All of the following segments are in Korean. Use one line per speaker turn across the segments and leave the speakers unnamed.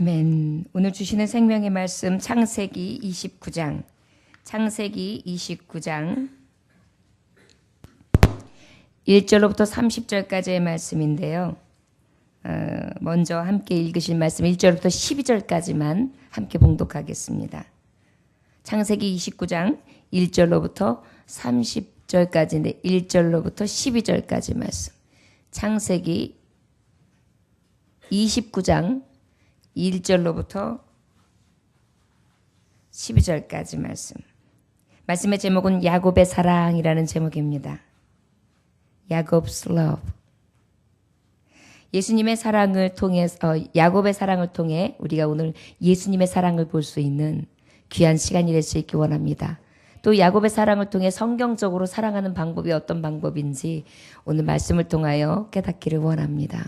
아멘. 오늘 주시는 생명의 말씀 창세기 29장. 창세기 29장 1절로부터 30절까지의 말씀인데요. 먼저 함께 읽으실 말씀 1절부터 12절까지만 함께 봉독하겠습니다. 창세기 29장 1절로부터 30절까지인데 1절로부터 12절까지 말씀. 창세기 29장 1절로부터 12절까지 말씀. 말씀의 제목은 야곱의 사랑이라는 제목입니다. 야곱's love. 예수님의 사랑을 통해서 야곱의 사랑을 통해 우리가 오늘 예수님의 사랑을 볼 수 있는 귀한 시간이 될 수 있기 원합니다. 또 야곱의 사랑을 통해 성경적으로 사랑하는 방법이 어떤 방법인지 오늘 말씀을 통하여 깨닫기를 원합니다.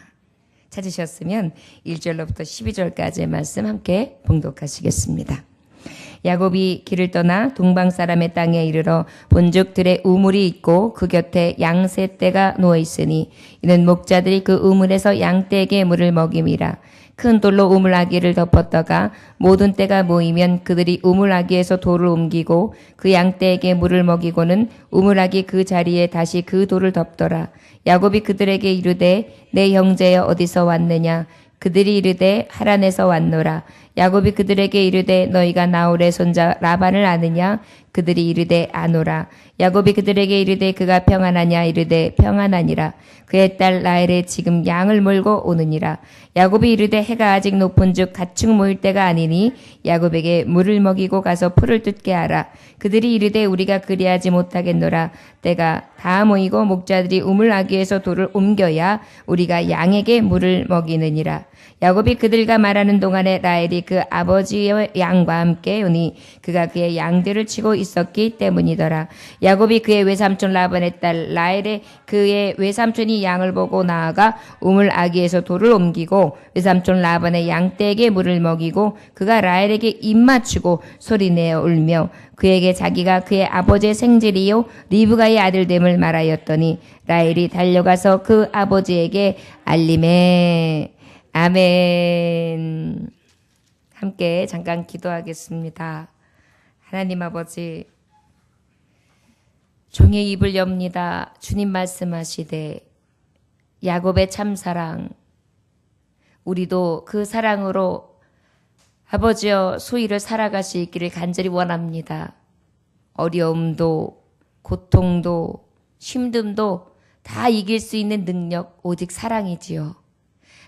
찾으셨으면 1절로부터 12절까지의 말씀 함께 봉독하시겠습니다. 야곱이 길을 떠나 동방 사람의 땅에 이르러 본즉 들에 우물이 있고 그 곁에 양새 떼가 누워 있으니 이는 목자들이 그 우물에서 양떼에게 물을 먹임이라. 큰 돌로 우물아기를 덮었다가 모든 떼가 모이면 그들이 우물아기에서 돌을 옮기고 그 양떼에게 물을 먹이고는 우물아기 그 자리에 다시 그 돌을 덮더라. 야곱이 그들에게 이르되 내 형제여 어디서 왔느냐? 그들이 이르되 하란에서 왔노라. 야곱이 그들에게 이르되 너희가 나홀의 손자 라반을 아느냐? 그들이 이르되 아노라. 야곱이 그들에게 이르되 그가 평안하냐? 이르되 평안하니라. 그의 딸 라헬이 지금 양을 몰고 오느니라. 야곱이 이르되 해가 아직 높은즉 가축 모일 때가 아니니 야곱에게 물을 먹이고 가서 풀을 뜯게 하라. 그들이 이르되 우리가 그리하지 못하겠노라. 때가 다 모이고 목자들이 우물아기에서 돌을 옮겨야 우리가 양에게 물을 먹이느니라. 야곱이 그들과 말하는 동안에 라헬이 그 아버지의 양과 함께 오니 그가 그의 양들을 치고 있었기 때문이더라. 야곱이 그의 외삼촌 라반의 딸 라헬의 그의 외삼촌이 양을 보고 나아가 우물아기에서 돌을 옮기고 외삼촌 라반의 양떼에게 물을 먹이고 그가 라헬에게 입 맞추고 소리내어 울며 그에게 자기가 그의 아버지의 생질이요 리브가의 아들됨을 말하였더니 라헬이 달려가서 그 아버지에게 알림해. 아멘. 함께 잠깐 기도하겠습니다. 하나님 아버지, 종의 입을 엽니다. 주님 말씀하시되 야곱의 참사랑, 우리도 그 사랑으로 아버지여 소위를 살아갈 수 있기를 간절히 원합니다. 어려움도 고통도 힘듦도 다 이길 수 있는 능력 오직 사랑이지요.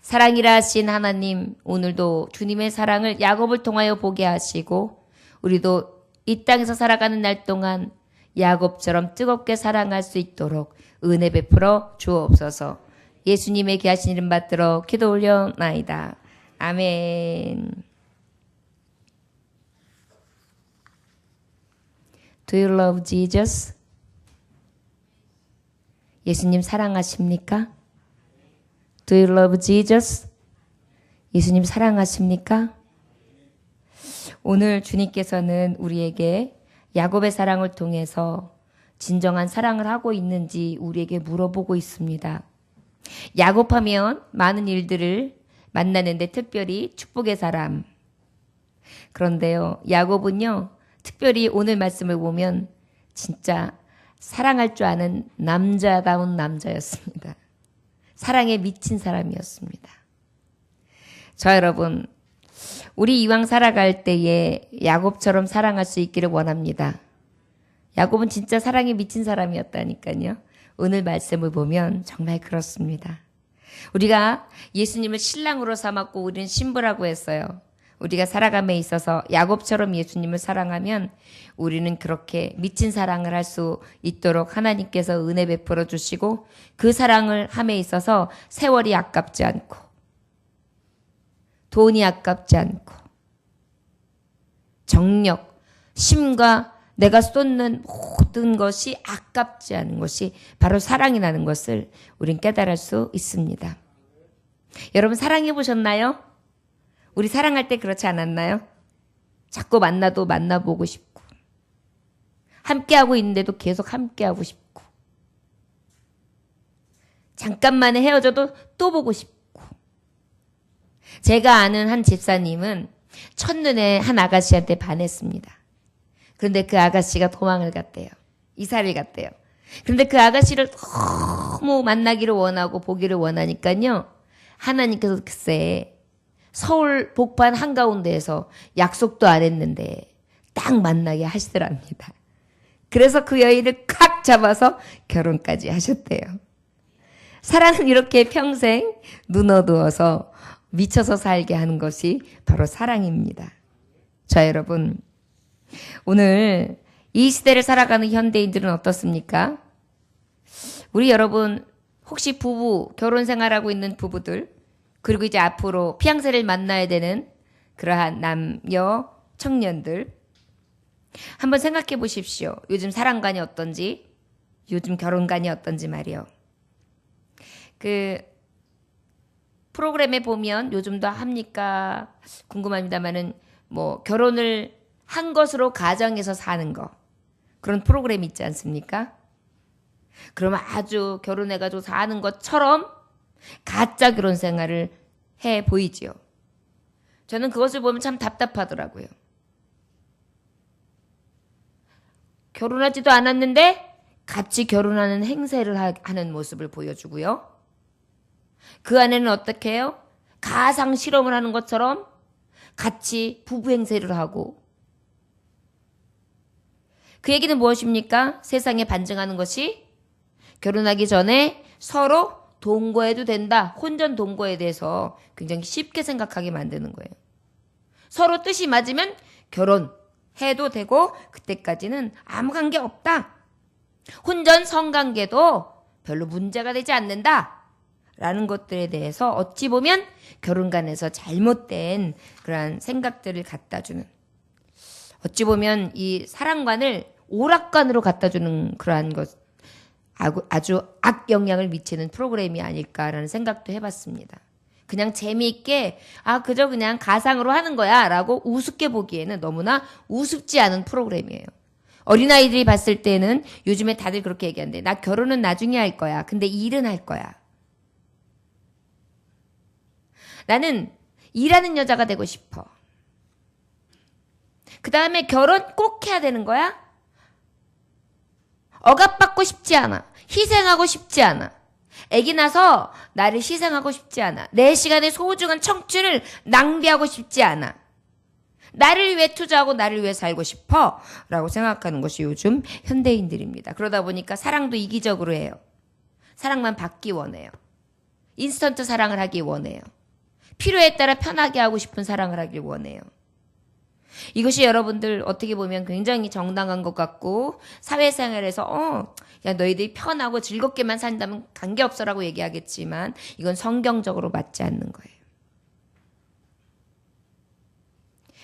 사랑이라 하신 하나님, 오늘도 주님의 사랑을 야곱을 통하여 보게 하시고 우리도 이 땅에서 살아가는 날 동안 야곱처럼 뜨겁게 사랑할 수 있도록 은혜 베풀어 주옵소서. 예수님의 귀하신 이름 받들어 기도 올려나이다. 아멘. Do you love Jesus? 예수님 사랑하십니까? Do you love Jesus? 예수님 사랑하십니까? 오늘 주님께서는 우리에게 야곱의 사랑을 통해서 진정한 사랑을 하고 있는지 우리에게 물어보고 있습니다. 야곱하면 많은 일들을 만나는데 특별히 축복의 사람. 그런데요, 야곱은요, 특별히 오늘 말씀을 보면 진짜 사랑할 줄 아는 남자다운 남자였습니다. 사랑에 미친 사람이었습니다. 저 여러분, 우리 이왕 살아갈 때에 야곱처럼 사랑할 수 있기를 원합니다. 야곱은 진짜 사랑에 미친 사람이었다니까요. 오늘 말씀을 보면 정말 그렇습니다. 우리가 예수님을 신랑으로 삼았고 우리는 신부라고 했어요. 우리가 살아감에 있어서 야곱처럼 예수님을 사랑하면 우리는 그렇게 미친 사랑을 할 수 있도록 하나님께서 은혜 베풀어 주시고 그 사랑을 함에 있어서 세월이 아깝지 않고 돈이 아깝지 않고 정력, 힘과 내가 쏟는 모든 것이 아깝지 않은 것이 바로 사랑이라는 것을 우린 깨달을 수 있습니다. 여러분 사랑해 보셨나요? 우리 사랑할 때 그렇지 않았나요? 자꾸 만나도 만나보고 싶고 함께하고 있는데도 계속 함께하고 싶고 잠깐만에 헤어져도 또 보고 싶고 제가 아는 한 집사님은 첫눈에 한 아가씨한테 반했습니다. 그런데 그 아가씨가 도망을 갔대요. 이사를 갔대요. 그런데 그 아가씨를 너무 만나기를 원하고 보기를 원하니까요. 하나님께서 글쎄 서울 복판 한가운데에서 약속도 안 했는데 딱 만나게 하시더랍니다. 그래서 그 여인을 칵 잡아서 결혼까지 하셨대요. 사랑은 이렇게 평생 눈 어두워서 미쳐서 살게 하는 것이 바로 사랑입니다. 자, 여러분, 오늘 이 시대를 살아가는 현대인들은 어떻습니까? 우리 여러분 혹시 부부, 결혼 생활하고 있는 부부들, 그리고 이제 앞으로 피앙세를 만나야 되는 그러한 남녀 청년들 한번 생각해 보십시오. 요즘 사랑관이 어떤지, 요즘 결혼관이 어떤지 말이요. 그 프로그램에 보면 요즘도 합니까? 궁금합니다만은 뭐 결혼을 한 것으로 가정에서 사는 거 그런 프로그램 있지 않습니까? 그러면 아주 결혼해가지고 사는 것처럼 가짜 결혼 생활을 해 보이지요. 저는 그것을 보면 참 답답하더라고요. 결혼하지도 않았는데 같이 결혼하는 행세를 하는 모습을 보여주고요. 그 안에는 어떻게 해요? 가상 실험을 하는 것처럼 같이 부부 행세를 하고. 그 얘기는 무엇입니까? 세상에 반증하는 것이 결혼하기 전에 서로 동거해도 된다. 혼전 동거에 대해서 굉장히 쉽게 생각하게 만드는 거예요. 서로 뜻이 맞으면 결혼해도 되고 그때까지는 아무 관계 없다. 혼전 성관계도 별로 문제가 되지 않는다. 라는 것들에 대해서 어찌 보면 결혼관에서 잘못된 그러한 생각들을 갖다주는, 어찌 보면 이 사랑관을 오락관으로 갖다주는 그러한 것, 아주 악영향을 미치는 프로그램이 아닐까라는 생각도 해봤습니다. 그냥 재미있게 그저 그냥 가상으로 하는 거야 라고 우습게 보기에는 너무나 우습지 않은 프로그램이에요. 어린아이들이 봤을 때는 요즘에 다들 그렇게 얘기하는데 나 결혼은 나중에 할 거야. 근데 일은 할 거야. 나는 일하는 여자가 되고 싶어. 그 다음에 결혼 꼭 해야 되는 거야? 억압받고 싶지 않아. 희생하고 싶지 않아. 애기 낳아서 나를 희생하고 싶지 않아. 내 시간의 소중한 청춘을 낭비하고 싶지 않아. 나를 위해 투자하고 나를 위해 살고 싶어 라고 생각하는 것이 요즘 현대인들입니다. 그러다 보니까 사랑도 이기적으로 해요. 사랑만 받기 원해요. 인스턴트 사랑을 하기 원해요. 필요에 따라 편하게 하고 싶은 사랑을 하길 원해요. 이것이 여러분들 어떻게 보면 굉장히 정당한 것 같고 사회생활에서 야 너희들이 편하고 즐겁게만 산다면 관계없어라고 얘기하겠지만 이건 성경적으로 맞지 않는 거예요.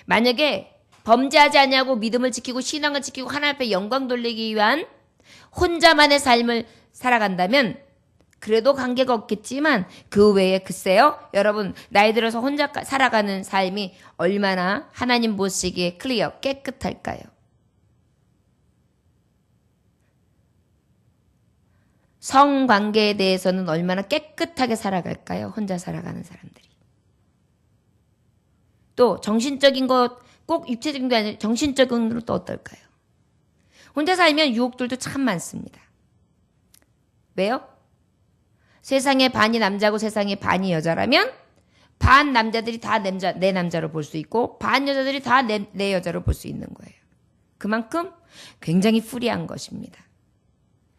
만약에 범죄하지 않냐고 믿음을 지키고 신앙을 지키고 하나님 앞에 영광 돌리기 위한 혼자만의 삶을 살아간다면 그래도 관계가 없겠지만 그 외에 글쎄요. 여러분 나이 들어서 혼자 살아가는 삶이 얼마나 하나님 보시기에 클리어 깨끗할까요? 성관계에 대해서는 얼마나 깨끗하게 살아갈까요? 혼자 살아가는 사람들이. 또 정신적인 것 꼭 육체적인 게 아니라 정신적인 것도 또 어떨까요? 혼자 살면 유혹들도 참 많습니다. 왜요? 세상에 반이 남자고 세상에 반이 여자라면 반 남자들이 다 내 남자로 볼 수 있고 반 여자들이 다 내 여자로 볼 수 있는 거예요. 그만큼 굉장히 프리한 것입니다.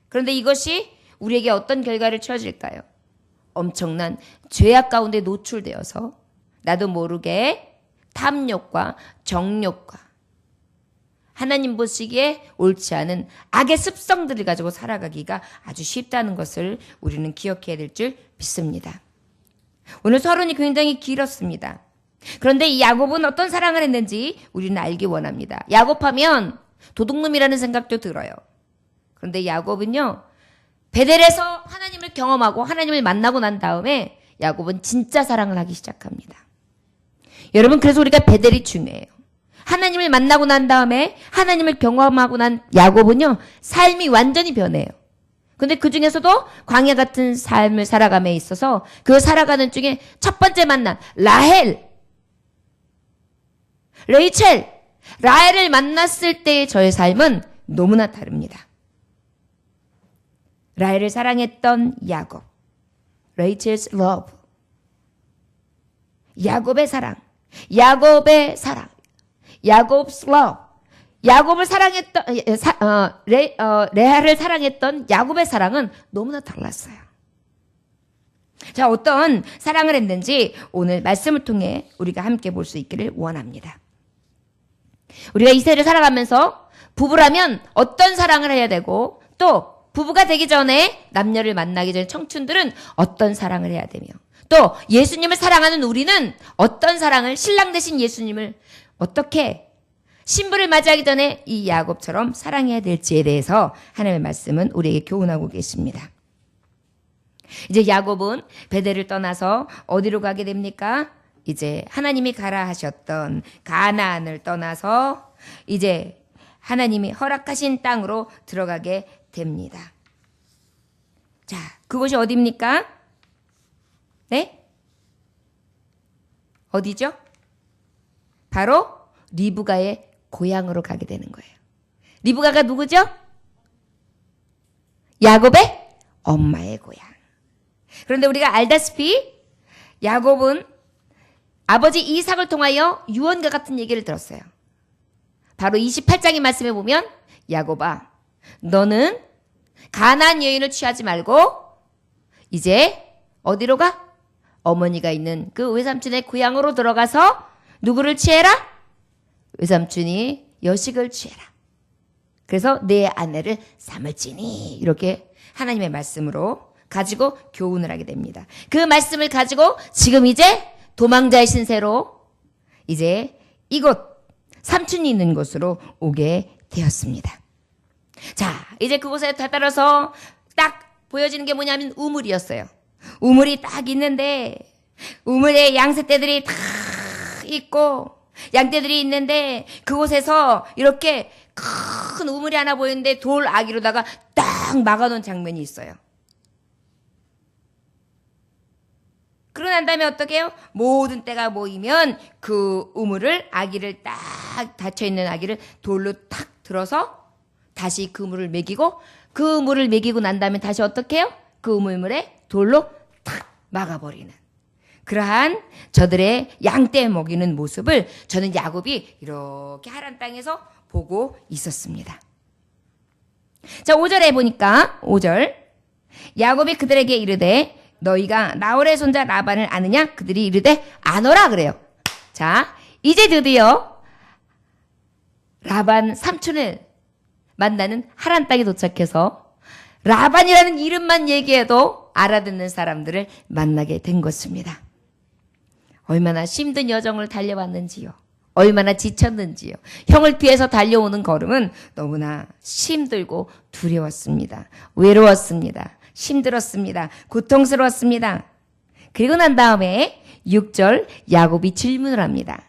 그런데 이것이 우리에게 어떤 결과를 치러질까요? 엄청난 죄악 가운데 노출되어서 나도 모르게 탐욕과 정욕과 하나님 보시기에 옳지 않은 악의 습성들을 가지고 살아가기가 아주 쉽다는 것을 우리는 기억해야 될 줄 믿습니다. 오늘 서론이 굉장히 길었습니다. 그런데 이 야곱은 어떤 사랑을 했는지 우리는 알기 원합니다. 야곱하면 도둑놈이라는 생각도 들어요. 그런데 야곱은요. 베델에서 하나님을 경험하고 하나님을 만나고 난 다음에 야곱은 진짜 사랑을 하기 시작합니다. 여러분 그래서 우리가 베델이 중요해요. 하나님을 만나고 난 다음에 하나님을 경험하고 난 야곱은요. 삶이 완전히 변해요. 근데 그 중에서도 광야 같은 삶을 살아감에 있어서 그 살아가는 중에 첫 번째 만남, 라헬, 레이첼, 라헬을 만났을 때의 저의 삶은 너무나 다릅니다. 라헬을 사랑했던 야곱, 레이첼's love, 야곱의 사랑, 야곱의 사랑, 야곱's love, 야곱을 사랑했던 레아를 사랑했던 야곱의 사랑은 너무나 달랐어요. 자, 어떤 사랑을 했는지 오늘 말씀을 통해 우리가 함께 볼 수 있기를 원합니다. 우리가 이 세를 살아가면서 부부라면 어떤 사랑을 해야 되고 또 부부가 되기 전에 남녀를 만나기 전에 청춘들은 어떤 사랑을 해야 되며 또 예수님을 사랑하는 우리는 어떤 사랑을 신랑 되신 예수님을 어떻게 신부를 맞이하기 전에 이 야곱처럼 사랑해야 될지에 대해서 하나님의 말씀은 우리에게 교훈하고 계십니다. 이제 야곱은 베델을 떠나서 어디로 가게 됩니까? 이제 하나님이 가라 하셨던 가나안을 떠나서 이제 하나님이 허락하신 땅으로 들어가게 됩니다. 자, 그곳이 어디입니까? 네? 어디죠? 바로 리브가의 고향으로 가게 되는 거예요. 리브가가 누구죠? 야곱의 엄마의 고향. 그런데 우리가 알다시피 야곱은 아버지 이삭을 통하여 유언과 같은 얘기를 들었어요. 바로 28장의 말씀에 보면 야곱아, 너는 가나안 여인을 취하지 말고 이제 어디로 가? 어머니가 있는 그 외삼촌의 고향으로 들어가서 누구를 취해라? 외삼촌이 여식을 취해라. 그래서 내 아내를 삼을지니 이렇게 하나님의 말씀으로 가지고 교훈을 하게 됩니다. 그 말씀을 가지고 지금 이제 도망자의 신세로 이제 이곳 삼촌이 있는 곳으로 오게 되었습니다. 자, 이제 그곳에 다다라서 딱 보여지는 게 뭐냐면 우물이었어요. 우물이 딱 있는데 우물에 양새떼들이 다 있고 양떼들이 있는데 그곳에서 이렇게 큰 우물이 하나 보이는데 돌 아기로다가 딱 막아놓은 장면이 있어요. 그러고 난 다음에 어떻게 해요? 모든 떼가 모이면 그 우물을 아기를 딱 닫혀있는 아기를 돌로 탁 들어서 다시 그 우물을 먹이고 그 우물을 먹이고 난 다음에 다시 어떻게 해요? 그 우물물에 돌로 탁 막아버리는 그러한 저들의 양떼 먹이는 모습을 저는 야곱이 이렇게 하란 땅에서 보고 있었습니다. 자, 5절에 보니까 5절 야곱이 그들에게 이르되 너희가 나홀의 손자 라반을 아느냐? 그들이 이르되 아노라 그래요. 자, 이제 드디어 라반 삼촌을 만나는 하란 땅에 도착해서 라반이라는 이름만 얘기해도 알아듣는 사람들을 만나게 된 것입니다. 얼마나 힘든 여정을 달려왔는지요. 얼마나 지쳤는지요. 형을 피해서 달려오는 걸음은 너무나 힘들고 두려웠습니다. 외로웠습니다. 힘들었습니다. 고통스러웠습니다. 그리고 난 다음에 6절 야곱이 질문을 합니다.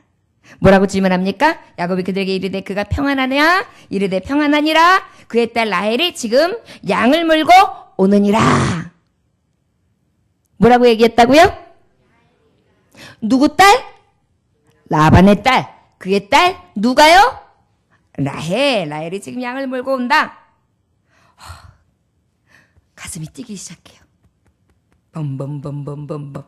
뭐라고 질문합니까? 야곱이 그들에게 이르되 그가 평안하냐? 이르되 평안하니라. 그의 딸 라헬이 지금 양을 물고 오느니라. 뭐라고 얘기했다고요? 누구 딸? 라반의 딸. 그의 딸 누가요? 라헬. 라헬이 지금 양을 물고 온다. 가슴이 뛰기 시작해요. 범범범범범범.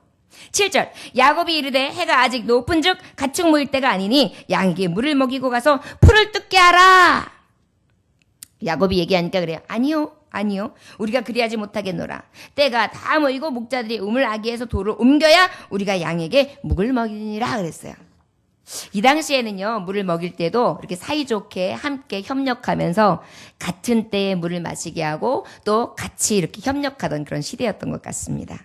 7절 야곱이 이르되 해가 아직 높은즉 가축 모일 때가 아니니 양에게 물을 먹이고 가서 풀을 뜯게 하라. 야곱이 얘기하니까 그래요. 아니요. 우리가 그리하지 못하겠노라. 때가 다 모이고 목자들이 우물 아기에서 돌을 옮겨야 우리가 양에게 묵을 먹이니라 그랬어요. 이 당시에는요, 물을 먹일 때도 이렇게 사이좋게 함께 협력하면서 같은 때에 물을 마시게 하고 또 같이 이렇게 협력하던 그런 시대였던 것 같습니다.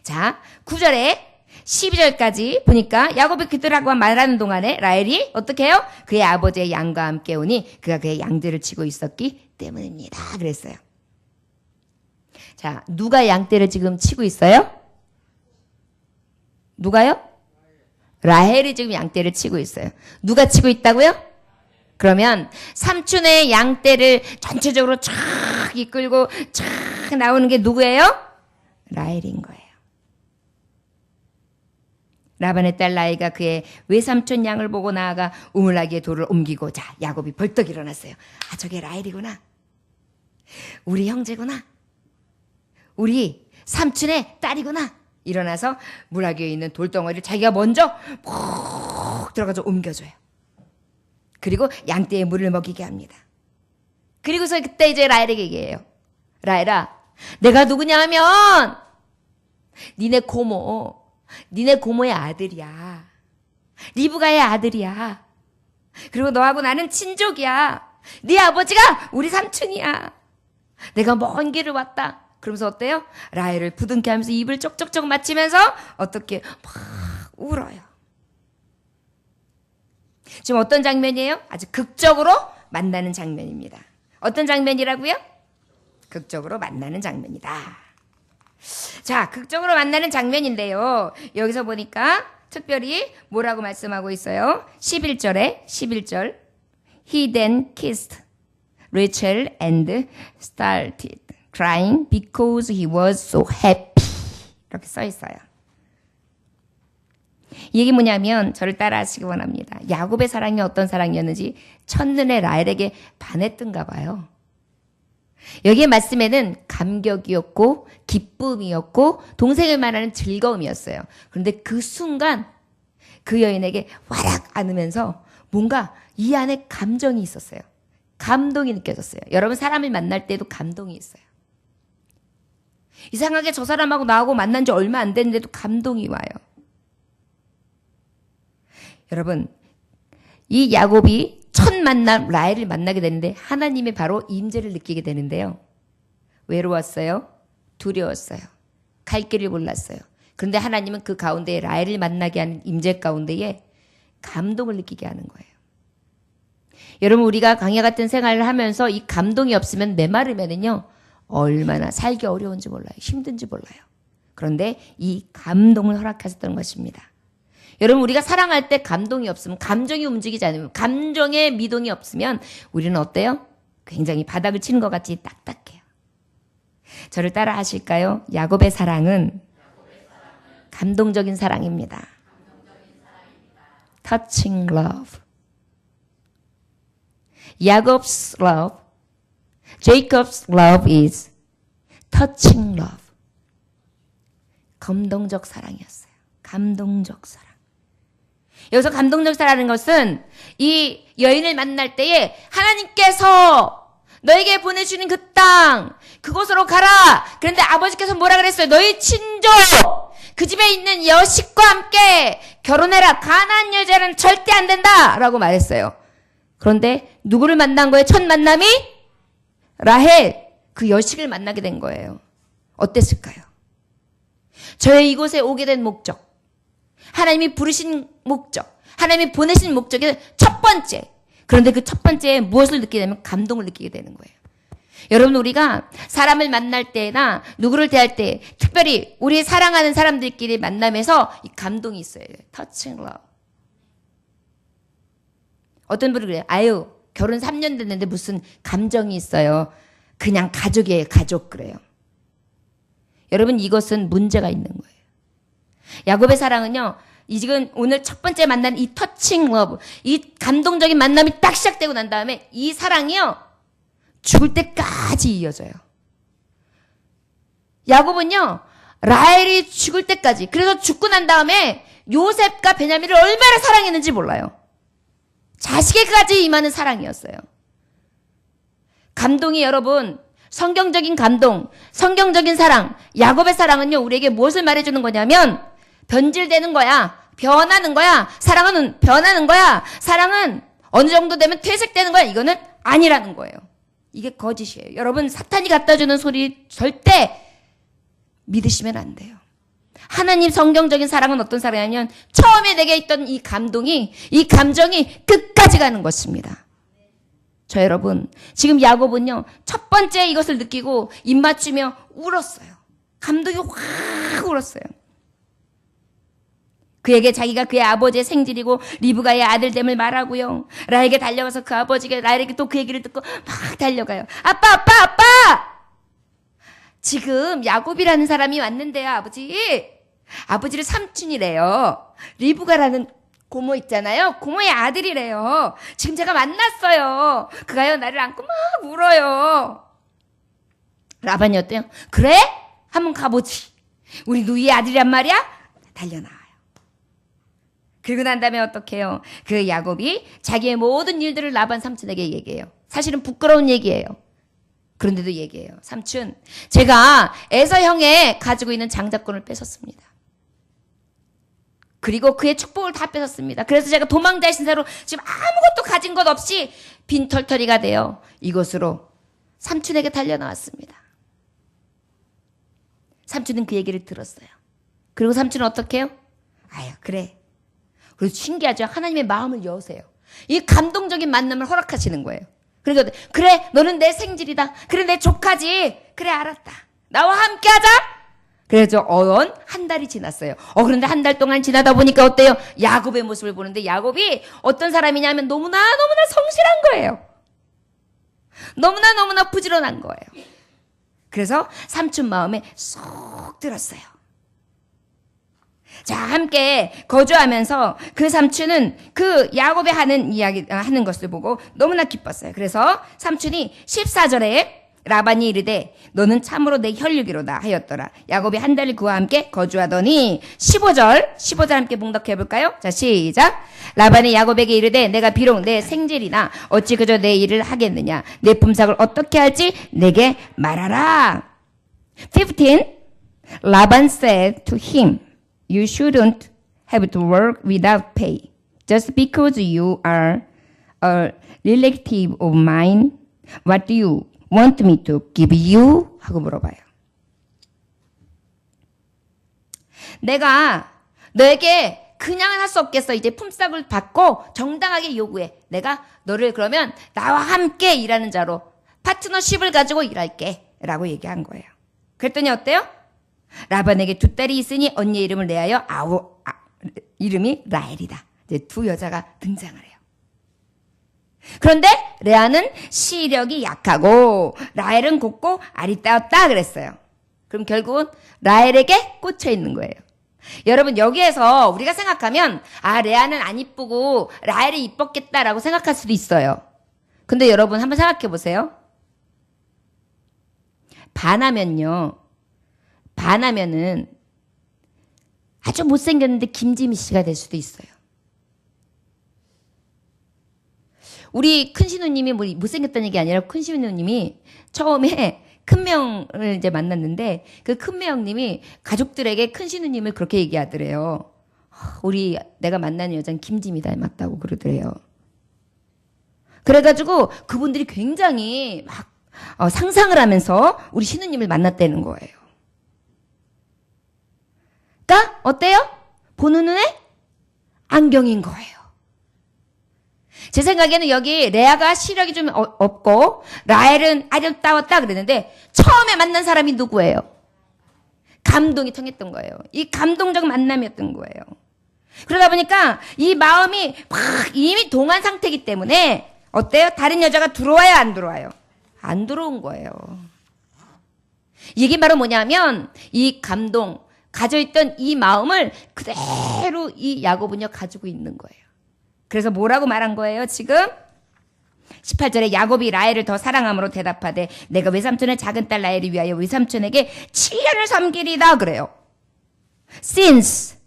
자, 9절에 12절까지 보니까 야곱이 그들하고 말하는 동안에 라헬이 어떻게 해요? 그의 아버지의 양과 함께 오니 그가 그의 양들을 치고 있었기 때문입니다. 그랬어요. 자, 누가 양떼를 지금 치고 있어요? 누가요? 라헬이 지금 양떼를 치고 있어요. 누가 치고 있다고요? 그러면 삼촌의 양떼를 전체적으로 쫙 이끌고 쫙 나오는 게 누구예요? 라헬인 거예요. 라반의 딸 라헬가 그의 외삼촌 양을 보고 나아가 우물나기의 돌을 옮기고, 자, 야곱이 벌떡 일어났어요. 아, 저게 라헬이구나. 우리 형제구나. 우리 삼촌의 딸이구나. 일어나서 물나기에 있는 돌덩어리를 자기가 먼저 푹 들어가서 옮겨줘요. 그리고 양떼에 물을 먹이게 합니다. 그리고서 그때 이제 라헬에게 얘기해요. 라헬아, 내가 누구냐 하면 니네 고모의 아들이야. 리브가의 아들이야. 그리고 너하고 나는 친족이야. 네 아버지가 우리 삼촌이야. 내가 먼 길을 왔다. 그러면서 어때요? 라헬을 부둥켜 하면서 입을 쪽쪽쪽 맞추면서 어떻게 막 울어요. 지금 어떤 장면이에요? 아주 극적으로 만나는 장면입니다. 어떤 장면이라고요? 극적으로 만나는 장면이다. 자, 극적으로 만나는 장면인데요. 여기서 보니까 특별히 뭐라고 말씀하고 있어요? 11절. He then kissed Rachel and started crying because he was so happy. 이렇게 써 있어요. 이 얘기 뭐냐면 저를 따라 하시기 원합니다. 야곱의 사랑이 어떤 사랑이었는지 첫눈에 라헬에게 반했던가 봐요. 여기에 말씀에는 감격이었고 기쁨이었고 동생을 만나는 즐거움이었어요. 그런데 그 순간 그 여인에게 와락 안으면서 뭔가 이 안에 감정이 있었어요. 감동이 느껴졌어요. 여러분, 사람을 만날 때도 감동이 있어요. 이상하게 저 사람하고 나하고 만난 지 얼마 안 됐는데도 감동이 와요. 여러분, 이 야곱이 첫 만남 라헬을 만나게 되는데 하나님의 바로 임재를 느끼게 되는데요. 외로웠어요. 두려웠어요. 갈 길을 몰랐어요. 그런데 하나님은 그 가운데 라헬을 만나게 하는 임재 가운데에 감동을 느끼게 하는 거예요. 여러분, 우리가 광야 같은 생활을 하면서 이 감동이 없으면 메마르면은요, 얼마나 살기 어려운지 몰라요. 힘든지 몰라요. 그런데 이 감동을 허락하셨던 것입니다. 여러분, 우리가 사랑할 때 감동이 없으면, 감정이 움직이지 않으면, 감정의 미동이 없으면 우리는 어때요? 굉장히 바닥을 치는 것 같이 딱딱해요. 저를 따라 하실까요? 야곱의 사랑은 감동적인 사랑입니다. Touching love. Jacob's love, Jacob's love is touching love. 감동적 사랑이었어요. 감동적 사랑. 여기서 감동적 사랑하는 것은 이 여인을 만날 때에 하나님께서 너에게 보내주는 그 땅, 그곳으로 가라. 그런데 아버지께서 뭐라 그랬어요? 너희 친족, 그 집에 있는 여식과 함께 결혼해라. 가나안 여자는 절대 안 된다. 라고 말했어요. 그런데 누구를 만난 거예요? 첫 만남이 라헬, 그 여식을 만나게 된 거예요. 어땠을까요? 저의 이곳에 오게 된 목적, 하나님이 부르신 목적, 하나님이 보내신 목적이 첫 번째. 그런데 그 첫 번째에 무엇을 느끼게 되면 감동을 느끼게 되는 거예요. 여러분, 우리가 사람을 만날 때나 누구를 대할 때 특별히 우리 사랑하는 사람들끼리 만남에서 이 감동이 있어요. Touching love. 어떤 분이 그래요. 아유, 결혼 3년 됐는데 무슨 감정이 있어요. 그냥 가족이에요. 가족 그래요. 여러분, 이것은 문제가 있는 거예요. 야곱의 사랑은요, 지금 오늘 첫 번째 만난 이 터칭 러브, 이 감동적인 만남이 딱 시작되고 난 다음에 이 사랑이요, 죽을 때까지 이어져요. 야곱은요, 라헬이 죽을 때까지, 그래서 죽고 난 다음에 요셉과 베냐민을 얼마나 사랑했는지 몰라요. 자식에게까지 임하는 사랑이었어요. 감동이 여러분, 성경적인 감동, 성경적인 사랑, 야곱의 사랑은요, 우리에게 무엇을 말해주는 거냐면, 변질되는 거야. 변하는 거야. 사랑은 변하는 거야. 사랑은 어느 정도 되면 퇴색되는 거야. 이거는 아니라는 거예요. 이게 거짓이에요. 여러분, 사탄이 갖다 주는 소리 절대 믿으시면 안 돼요. 하나님 성경적인 사랑은 어떤 사랑이냐면 처음에 내게 있던 이 감동이, 이 감정이 끝까지 가는 것입니다. 저 여러분, 지금 야곱은요, 첫 번째 이것을 느끼고 입 맞추며 울었어요. 감동이 확 울었어요. 그에게 자기가 그의 아버지의 생질이고 리브가의 아들됨을 말하고요. 라헬에게 달려가서 그 아버지가 라헬에게 또 그 얘기를 듣고 막 달려가요. 아빠, 아빠, 아빠! 지금 야곱이라는 사람이 왔는데요, 아버지. 아버지를 삼촌이래요. 리브가라는 고모 있잖아요. 고모의 아들이래요. 지금 제가 만났어요. 그가요, 나를 안고 막 울어요. 라반이 어때요? 그래? 한번 가보지. 우리 누이의 아들이란 말이야? 달려나와요. 그리고 난 다음에 어떡해요? 그 야곱이 자기의 모든 일들을 라반 삼촌에게 얘기해요. 사실은 부끄러운 얘기예요. 그런데도 얘기해요. 삼촌, 제가 에서 형의 가지고 있는 장자권을 뺏었습니다. 그리고 그의 축복을 다 뺏었습니다. 그래서 제가 도망자의 신세로 지금 아무것도 가진 것 없이 빈털터리가 되어 이곳으로 삼촌에게 달려나왔습니다. 삼촌은 그 얘기를 들었어요. 그리고 삼촌은 어떻게 해요? 아유, 그래. 그리고 신기하죠? 하나님의 마음을 여세요. 이 감동적인 만남을 허락하시는 거예요. 그러니까 그래, 너는 내 생질이다. 그래, 내 조카지. 그래, 알았다. 나와 함께 하자. 그래서 한 달이 지났어요. 그런데 한 달 동안 지나다 보니까 어때요? 야곱의 모습을 보는데 야곱이 어떤 사람이냐면 너무나 성실한 거예요. 너무나 부지런한 거예요. 그래서 삼촌 마음에 쏙 들었어요. 자, 함께 거주하면서 그 삼촌은 그 야곱이 하는 것을 보고 너무나 기뻤어요. 그래서 삼촌이 14절에 라반이 이르되 너는 참으로 내 혈육이로다 하였더라. 야곱이 한 달을 그와 함께 거주하더니 15절 함께 봉독해 볼까요? 자, 시작. 라반이 야곱에게 이르되 내가 비록 내 생질이나 어찌 그저 내 일을 하겠느냐. 내 품삯을 어떻게 할지 내게 말하라. 15. Laban said to him, You shouldn't have to work without pay. Just because you are a relative of mine, what do you want me to give you? 하고 물어봐요. 내가 너에게 그냥은 할 수 없겠어. 이제 품삯을 받고 정당하게 요구해. 내가 너를 그러면 나와 함께 일하는 자로 파트너십을 가지고 일할게. 라고 얘기한 거예요. 그랬더니 어때요? 라반에게 두 딸이 있으니 언니의 이름을 내하여 이름이 라헬이다. 이제 두 여자가 등장을 해요. 그런데 레아는 시력이 약하고 라헬은 곱고 아리따웠다 그랬어요. 그럼 결국은 라헬에게 꽂혀 있는 거예요. 여러분, 여기에서 우리가 생각하면 레아는 안 이쁘고 라헬이 이뻤겠다라고 생각할 수도 있어요. 근데 여러분 한번 생각해 보세요. 반하면은 아주 못생겼는데 김지미 씨가 될 수도 있어요. 우리 큰신우님이 못생겼다는 얘기 아니라 큰신우님이 처음에 큰명을 이제 만났는데 그 큰명님이 가족들에게 큰신우님을 그렇게 얘기하더래요. 내가 만나는 여자는 김지미 닮았다고 그러더래요. 그래가지고 그분들이 굉장히 막 상상을 하면서 우리 신우님을 만났다는 거예요. 그러니까 어때요? 보는 눈에 안경인 거예요. 제 생각에는 여기 레아가 시력이 좀 없고 라헬은 아리따웠다 그랬는데 처음에 만난 사람이 누구예요? 감동이 통했던 거예요. 이 감동적 만남이었던 거예요. 그러다 보니까 이 마음이 막 이미 동한 상태이기 때문에 어때요? 다른 여자가 들어와요, 안 들어와요? 안 들어온 거예요. 이게 바로 뭐냐면 이 감동, 가져있던 이 마음을 그대로 이 야곱은요 가지고 있는 거예요. 그래서 뭐라고 말한 거예요 지금? 18절에 야곱이 라헬을 더 사랑함으로 대답하되 내가 외삼촌의 작은 딸 라헬을 위하여 외삼촌에게 7년을 섬기리다 그래요. Since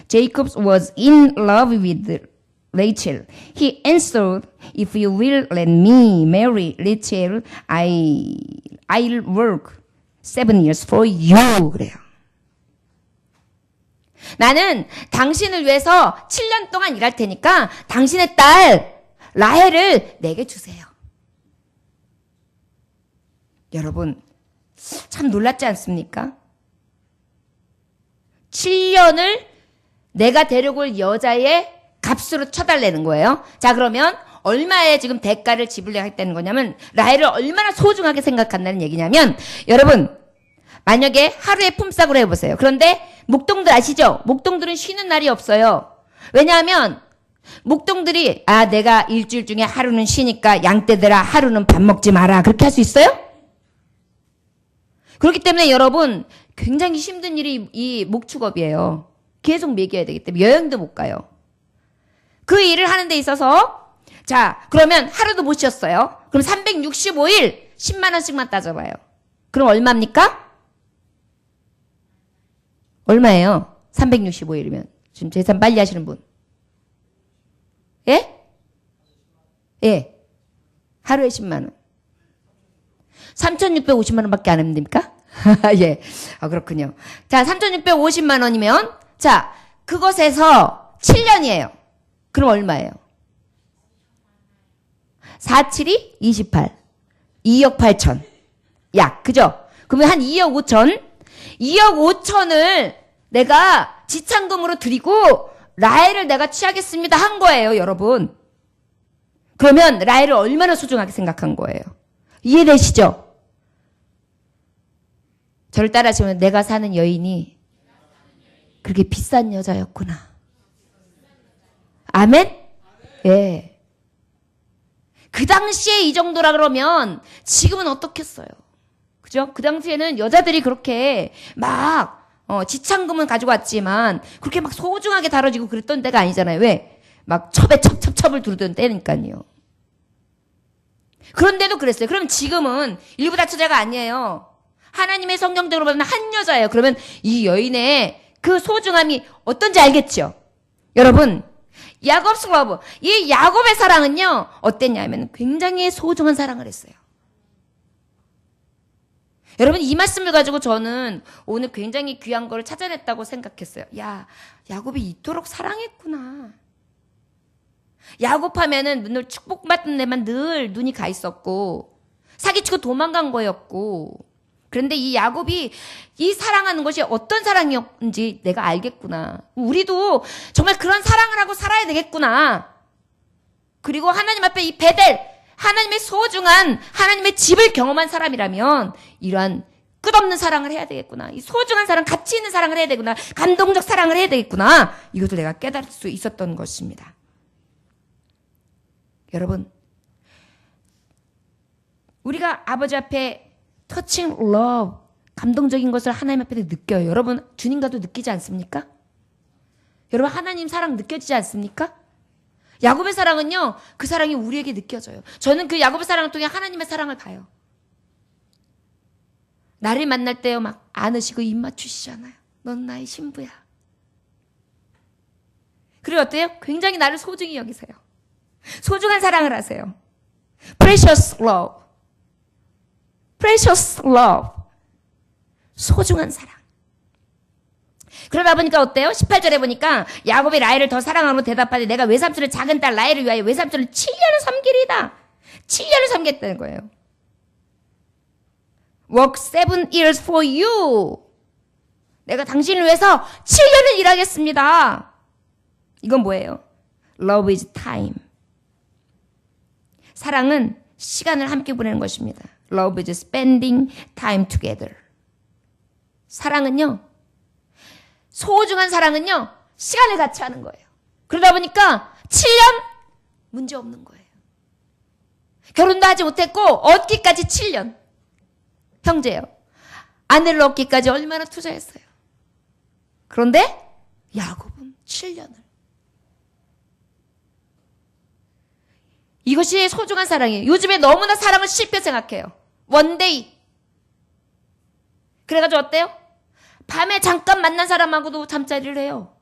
Jacob was in love with Rachel, he answered, If you will let me marry Rachel, I'll work 7 years for you. 그래요. 나는 당신을 위해서 7년 동안 일할 테니까 당신의 딸 라헬을 내게 주세요. 여러분, 참 놀랍지 않습니까? 7년을 내가 데려올 여자의 값으로 쳐달라는 거예요. 자, 그러면 얼마의 지금 대가를 지불해야 했다는 거냐면 라헬을 얼마나 소중하게 생각한다는 얘기냐면 여러분, 만약에 하루에 품삯으로 해보세요. 그런데 목동들 아시죠? 목동들은 쉬는 날이 없어요. 왜냐하면 목동들이 내가 일주일 중에 하루는 쉬니까 양떼들아 하루는 밥 먹지 마라. 그렇게 할 수 있어요? 그렇기 때문에 여러분 굉장히 힘든 일이 이 목축업이에요. 계속 먹여야 되기 때문에 여행도 못 가요. 그 일을 하는 데 있어서 자 그러면 하루도 못 쉬었어요. 그럼 365일 10만 원씩만 따져봐요. 그럼 얼마입니까? 얼마예요? 365일이면. 지금 계산 빨리 하시는 분. 예? 예. 하루에 10만 원. 3,650만 원밖에 안 하면 됩니까? 예. 그렇군요. 자, 3,650만 원이면 자, 그것에서 7년이에요. 그럼 얼마예요? 4, 7이 28. 2억 8천. 약, 그죠? 그러면 한 2억 5천. 2억 5천을 내가 지참금으로 드리고 라헬을 내가 취하겠습니다 한 거예요, 여러분. 그러면 라헬을 얼마나 소중하게 생각한 거예요? 이해되시죠? 저를 따라하시면 내가 사는 여인이 그렇게 비싼 여자였구나. 아멘? 예. 그 당시에 이 정도라 그러면 지금은 어떻겠어요? 그죠? 그 당시에는 여자들이 그렇게 막 지참금은 가지고 왔지만 그렇게 막 소중하게 다뤄지고 그랬던 때가 아니잖아요. 왜? 막 첩에 첩을 두르던 때니까요. 그런데도 그랬어요. 그럼 지금은 일부 다처자가 아니에요. 하나님의 성경적으로 보면 한 여자예요. 그러면 이 여인의 그 소중함이 어떤지 알겠죠? 여러분, 야곱스 러브. 이 야곱의 사랑은요, 어땠냐면 굉장히 소중한 사랑을 했어요. 여러분, 이 말씀을 가지고 저는 오늘 굉장히 귀한 거를 찾아냈다고 생각했어요. 야, 야곱이 이토록 사랑했구나. 야곱 하면은 늘 축복받는 데만 늘 눈이 가 있었고, 사기치고 도망간 거였고, 그런데 이 야곱이 이 사랑하는 것이 어떤 사랑이었는지 내가 알겠구나. 우리도 정말 그런 사랑을 하고 살아야 되겠구나. 그리고 하나님 앞에 이 베델, 하나님의 소중한 하나님의 집을 경험한 사람이라면 이러한 끝없는 사랑을 해야 되겠구나. 이 소중한 사랑, 가치 있는 사랑을 해야 되구나. 감동적 사랑을 해야 되겠구나. 이것을 내가 깨달을 수 있었던 것입니다. 여러분, 우리가 아버지 앞에 touching love, 감동적인 것을 하나님 앞에 느껴요. 여러분, 주님과도 느끼지 않습니까? 여러분, 하나님 사랑 느껴지지 않습니까? 야곱의 사랑은요, 그 사랑이 우리에게 느껴져요. 저는 그 야곱의 사랑을 통해 하나님의 사랑을 봐요. 나를 만날 때요, 막 안으시고 입 맞추시잖아요. 넌 나의 신부야. 그리고 어때요? 굉장히 나를 소중히 여기세요. 소중한 사랑을 하세요. Precious love. Precious love. 소중한 사랑. 그러다 보니까 어때요? 18절에 보니까 야곱이 라헬을 더 사랑하고 대답하되 내가 외삼촌의 작은 딸 라헬을 위하여 외삼촌을 7년을 섬기리다. 7년을 섬겼다는 거예요. Work 7 years for you. 내가 당신을 위해서 7년을 일하겠습니다. 이건 뭐예요? Love is time. 사랑은 시간을 함께 보내는 것입니다. Love is spending time together. 사랑은요, 소중한 사랑은요, 시간을 같이 하는 거예요. 그러다 보니까 7년 문제 없는 거예요. 결혼도 하지 못했고 얻기까지 7년. 형제요. 아내를 얻기까지 얼마나 투자했어요. 그런데 야곱은 7년을. 이것이 소중한 사랑이에요. 요즘에 너무나 사랑을 쉽게 생각해요. 원데이. 그래가지고 어때요? 밤에 잠깐 만난 사람하고도 잠자리를 해요.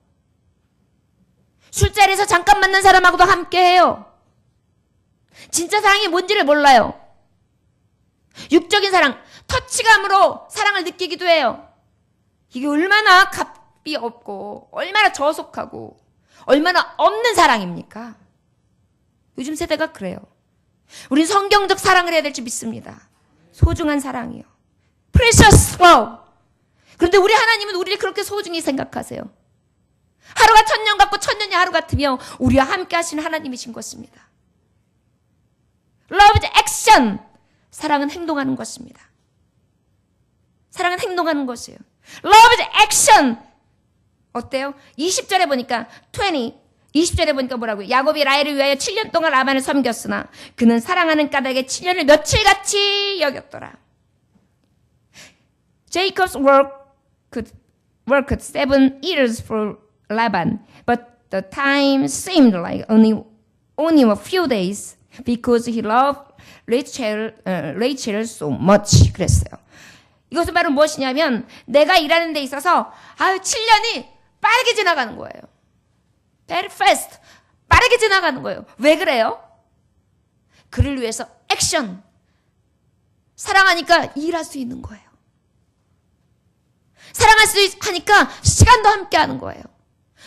술자리에서 잠깐 만난 사람하고도 함께 해요. 진짜 사랑이 뭔지를 몰라요. 육적인 사랑, 터치감으로 사랑을 느끼기도 해요. 이게 얼마나 값이 없고 얼마나 저속하고 얼마나 없는 사랑입니까? 요즘 세대가 그래요. 우린 성경적 사랑을 해야 될 줄 믿습니다. 소중한 사랑이요. Precious love. 그런데 우리 하나님은 우리를 그렇게 소중히 생각하세요. 하루가 1000년 같고 1000년이 하루 같으며 우리와 함께 하시는 하나님이신 것입니다. Love is action. 사랑은 행동하는 것입니다. 사랑은 행동하는 것이에요. Love is action. 어때요? 20절에 보니까 20절에 보니까 뭐라고요? 야곱이 라헬을 위하여 7년 동안 라반을 섬겼으나 그는 사랑하는 까닭에 7년을 며칠같이 여겼더라. Jacob's worked 7 years for Laban, but the time seemed like only a few days because he loved Rachel so much. 그랬어요. 이것은 바로 무엇이냐면 내가 일하는 데 있어서 7년이 빠르게 지나가는 거예요. Very fast. 빠르게 지나가는 거예요. 왜 그래요? 그를 위해서 액션. 사랑하니까 일할 수 있는 거예요. 사랑할 수 하니까 시간도 함께 하는 거예요.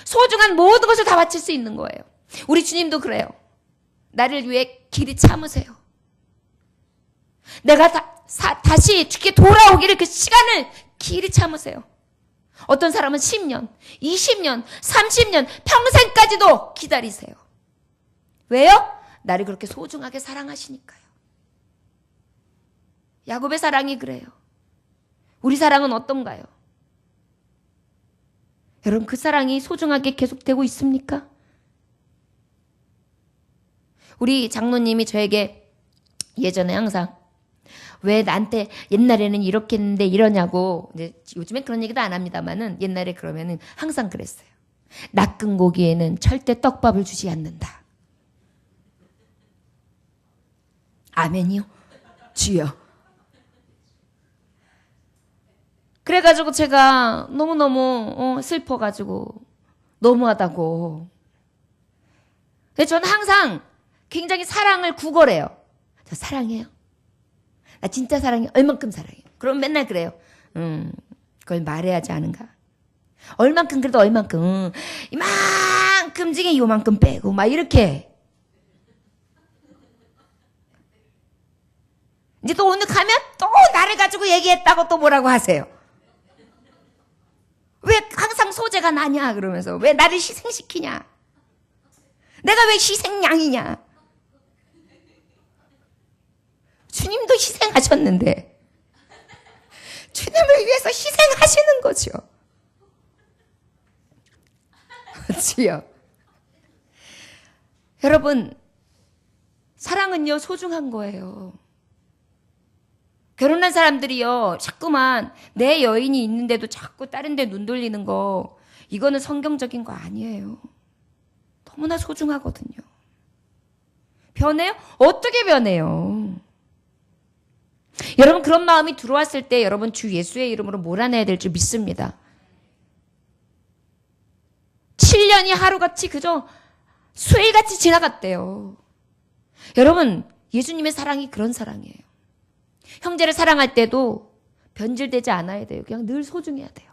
소중한 모든 것을 다 바칠 수 있는 거예요. 우리 주님도 그래요. 나를 위해 길이 참으세요. 내가 다시 주께 돌아오기를 그 시간을 길이 참으세요. 어떤 사람은 10년, 20년, 30년, 평생까지도 기다리세요. 왜요? 나를 그렇게 소중하게 사랑하시니까요. 야곱의 사랑이 그래요. 우리 사랑은 어떤가요? 여러분, 그 사랑이 소중하게 계속되고 있습니까? 우리 장로님이 저에게 예전에 항상 왜 나한테 옛날에는 이렇게 했는데 이러냐고, 이제 요즘엔 그런 얘기도 안 합니다만은 옛날에 그러면은 항상 그랬어요. 낚은 고기에는 절대 떡밥을 주지 않는다. 아멘이요? 주여. 그래가지고 제가 너무너무 슬퍼가지고 너무하다고. 근데 저는 항상 굉장히 사랑을 구걸해요. 저 사랑해요. 나 진짜 사랑해. 얼만큼 사랑해요. 그럼 맨날 그래요. 그걸 말해야지 않은가. 얼만큼 그래도 얼만큼. 이만큼 중에 요만큼 빼고 막 이렇게. 이제 또 오늘 가면 또 나를 가지고 얘기했다고 또 뭐라고 하세요. 왜 항상 소재가 나냐 그러면서 왜 나를 희생시키냐. 내가 왜 희생양이냐. 주님도 희생하셨는데 주님을 위해서 희생하시는 거죠. 그렇지요. 여러분, 사랑은요 소중한 거예요. 결혼한 사람들이요 자꾸만 내 여인이 있는데도 자꾸 다른 데 눈 돌리는 거, 이거는 성경적인 거 아니에요. 너무나 소중하거든요. 변해요? 어떻게 변해요? 여러분, 그런 마음이 들어왔을 때 여러분 주 예수의 이름으로 몰아내야 될 줄 믿습니다. 7년이 하루같이 그저 수일같이 지나갔대요. 여러분, 예수님의 사랑이 그런 사랑이에요. 형제를 사랑할 때도 변질되지 않아야 돼요. 그냥 늘 소중해야 돼요.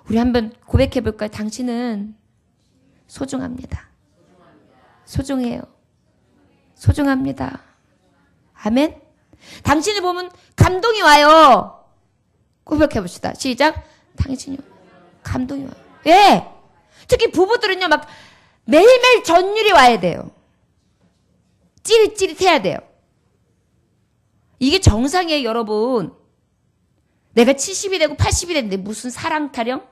우리 한번 고백해 볼까요? 당신은 소중합니다. 소중해요. 소중합니다. 아멘. 당신을 보면 감동이 와요. 고백해 봅시다. 시작. 당신이 감동이 와요. 예. 특히 부부들은요 막 매일매일 전율이 와야 돼요. 찌릿찌릿해야 돼요. 이게 정상이에요, 여러분. 내가 70이 되고 80이 됐는데 무슨 사랑 타령?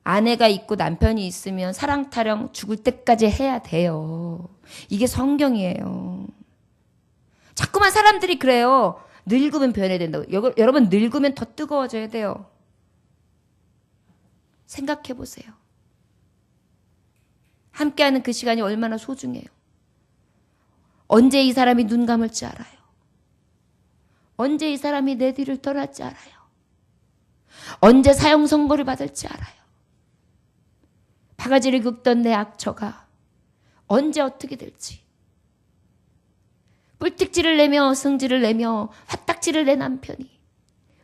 아내가 있고 남편이 있으면 사랑 타령 죽을 때까지 해야 돼요. 이게 성경이에요. 자꾸만 사람들이 그래요. 늙으면 변해야 된다고. 여러분, 늙으면 더 뜨거워져야 돼요. 생각해 보세요. 함께하는 그 시간이 얼마나 소중해요. 언제 이 사람이 눈 감을지 알아요. 언제 이 사람이 내 뒤를 떠날지 알아요. 언제 사형 선고를 받을지 알아요. 바가지를 긁던 내 악처가 언제 어떻게 될지. 뿔틱질을 내며 승질을 내며 화딱지를 내 남편이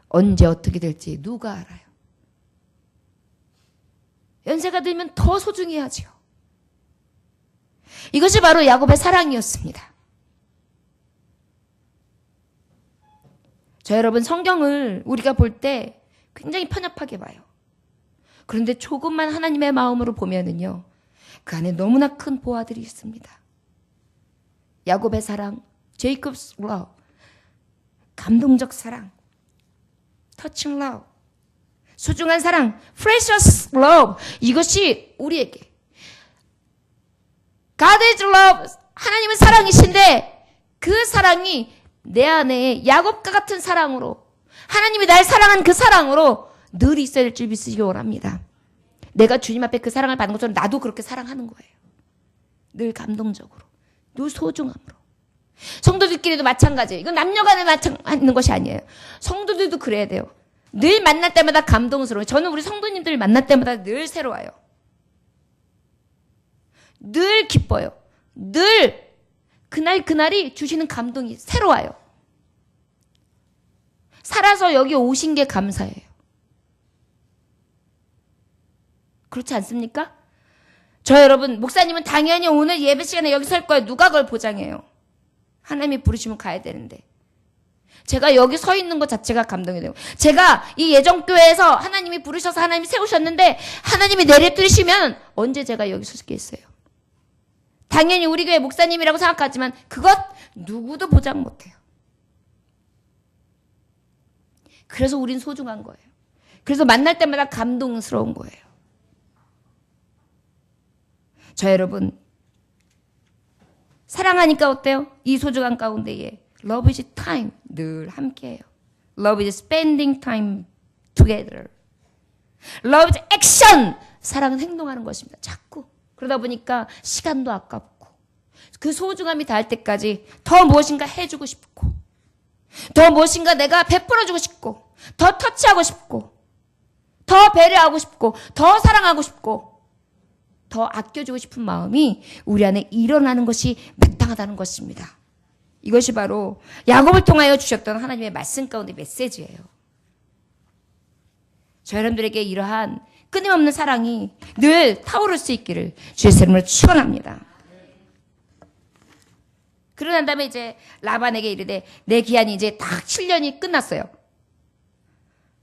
언제 어떻게 될지 누가 알아요. 연세가 들면 더 소중해야죠. 이것이 바로 야곱의 사랑이었습니다. 저 여러분, 성경을 우리가 볼 때 굉장히 편협하게 봐요. 그런데 조금만 하나님의 마음으로 보면은요, 그 안에 너무나 큰 보화들이 있습니다. 야곱의 사랑, Jacob's love, 감동적 사랑, touching love, 소중한 사랑, precious love. 이것이 우리에게 God is love. 하나님은 사랑이신데 그 사랑이 내 안에 야곱과 같은 사랑으로 하나님이 날 사랑한 그 사랑으로 늘 있어야 될 줄 믿으시기 원합니다. 내가 주님 앞에 그 사랑을 받는 것처럼 나도 그렇게 사랑하는 거예요. 늘 감동적으로, 늘 소중함으로. 성도들끼리도 마찬가지예요. 이건 남녀간에 있는 것이 아니에요. 성도들도 그래야 돼요. 늘 만날 때마다 감동스러워요. 저는 우리 성도님들 만날 때마다 늘 새로워요. 늘 기뻐요. 늘 그날이 주시는 감동이 새로워요. 살아서 여기 오신 게 감사해요. 그렇지 않습니까? 저 여러분, 목사님은 당연히 오늘 예배 시간에 여기 설 거예요. 누가 그걸 보장해요? 하나님이 부르시면 가야 되는데. 제가 여기 서 있는 것 자체가 감동이 되고, 제가 이 예정교회에서 하나님이 부르셔서 하나님이 세우셨는데 하나님이 내려뜨리시면 언제 제가 여기 서 있겠어요? 당연히 우리 교회 목사님이라고 생각하지만 그것 누구도 보장 못해요. 그래서 우린 소중한 거예요. 그래서 만날 때마다 감동스러운 거예요. 저 여러분, 사랑하니까 어때요? 이 소중한 가운데에 Love is time. 늘 함께해요. Love is spending time together. Love is action. 사랑은 행동하는 것입니다. 자꾸. 그러다 보니까 시간도 아깝고 그 소중함이 닿을 때까지 더 무엇인가 해주고 싶고 더 무엇인가 내가 베풀어주고 싶고 더 터치하고 싶고 더 배려하고 싶고 더 사랑하고 싶고 더 아껴주고 싶은 마음이 우리 안에 일어나는 것이 마땅하다는 것입니다. 이것이 바로 야곱을 통하여 주셨던 하나님의 말씀 가운데 메시지예요. 저 여러분들에게 이러한 끊임없는 사랑이 늘 타오를 수 있기를 주의 이름으로 축원합니다. 그러고 난 다음에 이제 라반에게 이르되 내 기한이 이제 딱 7년이 끝났어요.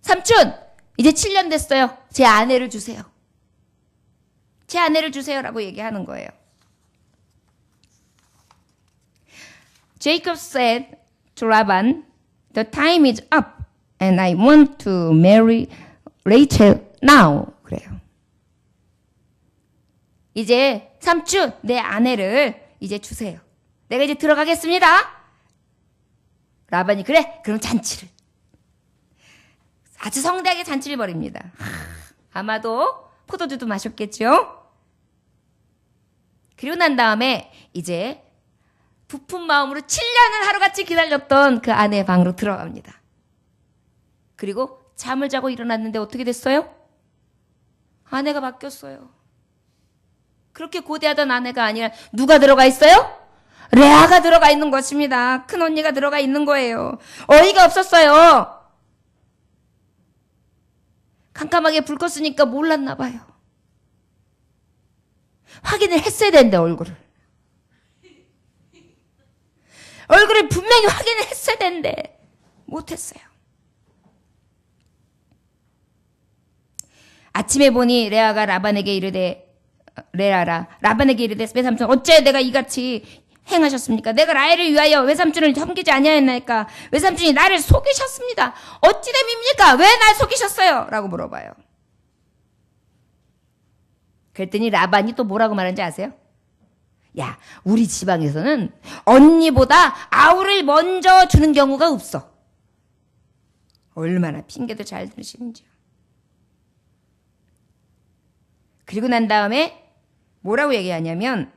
삼촌, 이제 7년 됐어요. 제 아내를 주세요. 제 아내를 주세요라고 얘기하는 거예요. Jacob said to Laban, the time is up and I want to marry Rachel now. 그래요. 이제 삼촌, 내 아내를 이제 주세요. 내가 이제 들어가겠습니다. 라반이 그래? 그럼 잔치를. 아주 성대하게 잔치를 벌입니다. 아마도 포도주도 마셨겠죠? 그리고 난 다음에 이제 부푼 마음으로 7년을 하루같이 기다렸던 그 아내의 방으로 들어갑니다. 그리고 잠을 자고 일어났는데 어떻게 됐어요? 아내가 바뀌었어요. 그렇게 고대하던 아내가 아니라 누가 들어가 있어요? 레아가 들어가 있는 것입니다. 큰 언니가 들어가 있는 거예요. 어이가 없었어요. 캄캄하게 불 껐으니까 몰랐나 봐요. 확인을 했어야 되는데 얼굴을 분명히 확인을 했어야 되는데 못했어요. 아침에 보니 레아가 라반에게 이르되 라반에게 이르되 외삼촌 어째 내가 이같이 행하셨습니까? 내가 라헬을 위하여 외삼촌을 섬기지 아니하였나이까? 외삼촌이 나를 속이셨습니다. 어찌 됨입니까? 왜 날 속이셨어요? 라고 물어봐요. 그랬더니 라반이 또 뭐라고 말하는지 아세요? 야, 우리 지방에서는 언니보다 아우를 먼저 주는 경우가 없어. 얼마나 핑계도 잘 들으시는지요. 그리고 난 다음에 뭐라고 얘기하냐면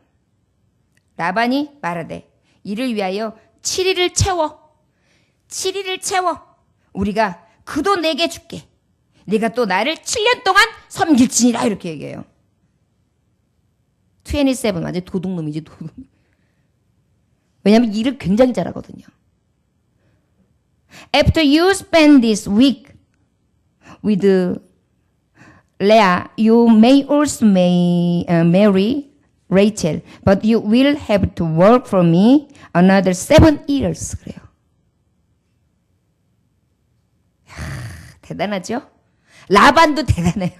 라반이 말하되 이를 위하여 7일을 채워 우리가 그 돈 내게 줄게. 네가 또 나를 7년 동안 섬길지니라 이렇게 얘기해요. 27 완전 도둑놈이지 도둑. 왜냐하면 일을 굉장히 잘하거든요. After you spend this week with Leah, you may also marry Rachel, but you will have to work for me another 7 years. 그래요. 대단하죠? 라반도 대단해요.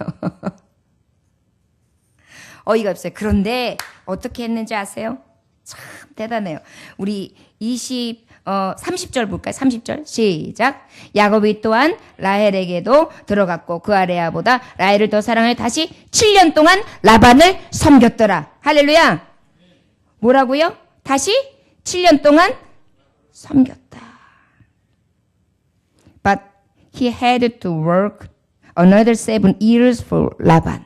어이가 없어요. 그런데 어떻게 했는지 아세요? 참 대단해요. 우리 30절 볼까요? 30절 시작. 야곱이 또한 라헬에게도 들어갔고 그 아레아보다 라헬을 더 사랑해 다시 7년 동안 라반을 섬겼더라. 할렐루야. 뭐라고요? 다시 7년 동안 섬겼다. But he had to work another 7 years for Laban.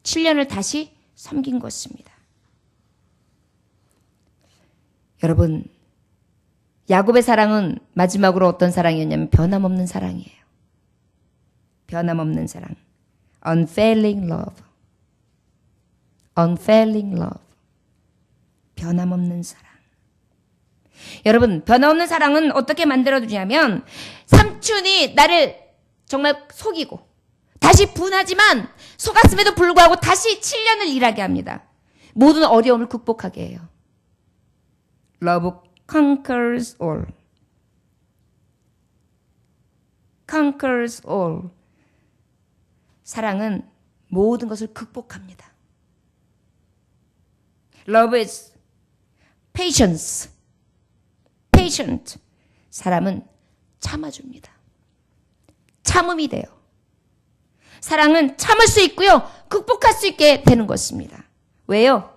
7년을 다시 섬긴 것입니다. 여러분, 야곱의 사랑은 마지막으로 어떤 사랑이었냐면 변함없는 사랑이에요. 변함없는 사랑. Unfailing love. Unfailing love. 변함없는 사랑. 여러분, 변함없는 사랑은 어떻게 만들어주냐면 삼촌이 나를 정말 속이고 다시 분하지만 속았음에도 불구하고 다시 7년을 일하게 합니다. 모든 어려움을 극복하게 해요. Love conquers all. Conquers all. 사랑은 모든 것을 극복합니다. Love is patience. Patient. 사람은 참아줍니다. 참음이 돼요. 사랑은 참을 수 있고요. 극복할 수 있게 되는 것입니다. 왜요?